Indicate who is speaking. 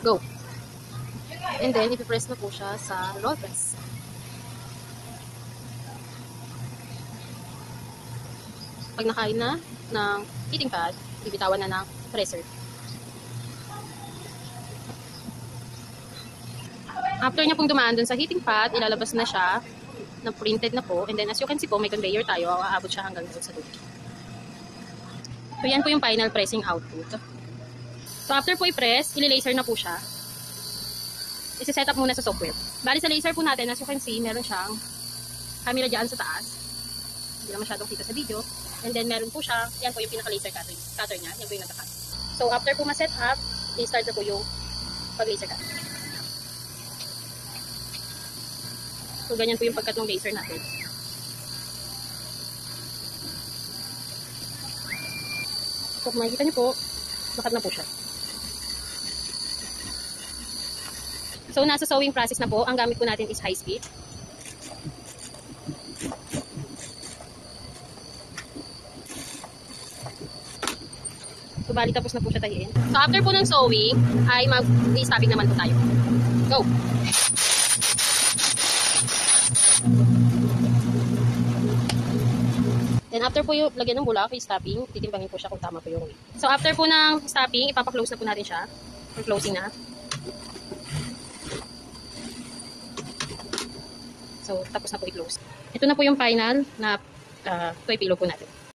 Speaker 1: Go! And then, ipipress na po siya sa roll press. Pag nakain na ng heating pad, bibitawan na ng presser. After niya pong dumaan dun sa heating pad, ilalabas na siya na printed na po. And then, as you can see po, may conveyor tayo. Aabot siya hanggang doon sa dulo. So, yan po yung final pressing output. So, after po i-press, ili-laser na po siya. Isi-set up muna sa software. Bali sa laser po natin, as you can see, meron siyang camera dyan sa taas. Hindi na masyadong kita sa video. And then, meron po siya, yan po yung pinaka-laser cutter niya. Yan po yung nagka-cut. So, after po ma-set up, i-start na po yung pag-laser cut. So, ganyan po yung pagkat ng laser natin. So, kung makikita niyo po, nakat na po siya. So, nasa sewing process na po. Ang gamit po natin is high speed. So, bali tapos na po siya tahiin. So, after po ng sewing, ay mag-i-stopping naman po tayo. Go! Then, after po yung lagyan ng bulak, i-stopping, titimbangin po siya kung tama po yung weight. So, after po ng stopping, ipapa-close na po natin siya. For closing na. So, tapos na po i-close. Ito na po yung final na toy pillow po natin.